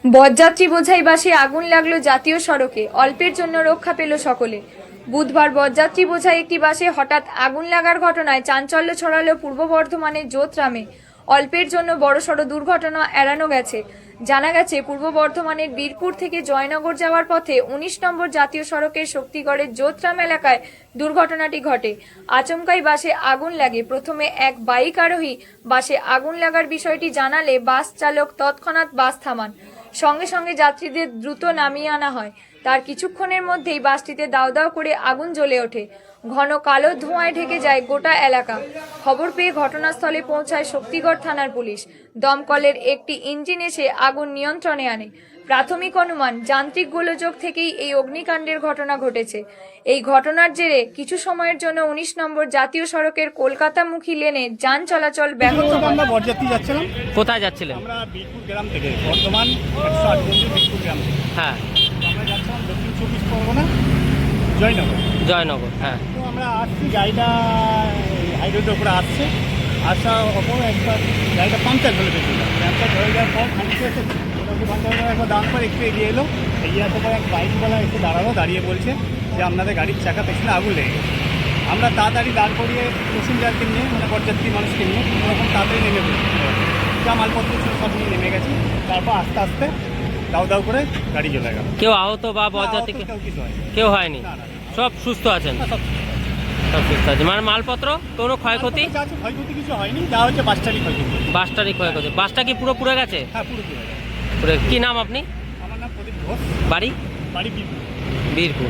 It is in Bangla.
বরযাত্রী বোঝাই বাসে আগুন লাগলো জাতীয় সড়কে, অল্পের জন্য রক্ষা পেল সকলে। বুধবার বরযাত্রী বোঝাই একটি বাসে হঠাৎ আগুন লাগার ঘটনায় চাঞ্চল্য ছড়ালো পূর্ব বর্ধমানের যোতরামে। অল্পের জন্য বড়সড় দুর্ঘটনা এড়ানো গেছে। জানা গেছে, পূর্ব বর্ধমানের বীরপুর থেকে জয়নগর যাওয়ার পথে ১৯ নম্বর জাতীয় সড়কের শক্তিগড়ের যোতরাম এলাকায় দুর্ঘটনাটি ঘটে। আচমকাই বাসে আগুন লাগে। প্রথমে এক বাইক আরোহী বাসে আগুন লাগার বিষয়টি জানালে বাস চালক তৎক্ষণাৎ বাস থামান। সঙ্গে সঙ্গে যাত্রীদের দ্রুত নামিয়ে আনা হয়। তার কিছুক্ষণের মধ্যেই বাসটিতে দাউ দাউ করে আগুন জ্বলে ওঠে। ঘন কালো ধোঁয়ায় ঢেকে যায় গোটা এলাকা। খবর পেয়ে ঘটনাস্থলে পৌঁছায় শক্তিগড় থানার পুলিশ। দমকলের একটি ইঞ্জিন এসে আগুন নিয়ন্ত্রণে আনে। প্রাথমিক অনুমান, যান্ত্রিক গোলযোগ থেকেই এই অগ্নিকাণ্ডের ঘটনা ঘটেছে। এই ঘটনার জেরে কিছু সময়ের জন্য ১৯ নম্বর জাতীয় সড়কের কলকাতামুখী লেনে যান চলাচল ব্যাহত হয়। আমরা বরযাত্রী যাচ্ছিলাম। কোথায় যাচ্ছিলেন? আমরা বীরপুর গ্রাম থেকে, বর্ধমান ১০৮ বীরপুর গ্রাম থেকে। হ্যাঁ, আমরা যাচ্ছিলাম দক্ষিণ ২৪ পরগনা, জয়নগর। জয়নগর। হ্যাঁ, তো আমরা আসছি, গাড়িটা হাইরোডের উপরে আসছে। আসা অপর একটা গাড়িটা পাংচার হলে বেশি পাংচার হয়ে যাওয়ার পর খানিকটা এসে মোটামুটি পাংচার হয়ে একবার দাঁড় করে একটু এগিয়ে এলো। এগিয়ে আসার পর এক বাইকওয়ালা একটু দাঁড়ালো, দাঁড়িয়ে বলছে যে আপনাদের গাড়ির চাকা পেছনে আগুন লেগে গেছে। আমরা তাড়াতাড়ি দাঁড় করিয়ে প্যাসেঞ্জারকে নিয়ে, মানে বরযাত্রী মানুষকে নিয়ে কোনোরকম তাড়াতাড়ি নেমে পড়ি। যা মালপত্র ছিল সব নিয়ে নেমে গেছি। তারপর আস্তে আস্তে দাউ দাউ করে গাড়ি চলে গেল। কেউ আহত বা বরযাত্রী কেউ কিছু হয়নি। কেউ হয়নি? না, না, সব সুস্থ আছেন? না, সব সব সুস্থ আছে, মানে মালপত্র কোনো ক্ষয়ক্ষতি? যা আছে ক্ষয়ক্ষতি কিছু হয়নি, যা হচ্ছে বাসটারই ক্ষয়ক্ষতি। বাসটারই ক্ষয়ক্ষতি। বাসটা কি পুরো পুড়ে গেছে? হ্যাঁ, পুরো পুরো। পুরো। কি নাম আপনি? আমার নাম প্রদীপ ঘোষ, বাড়ি? বাড়ি বীরপুর। বীরপুর।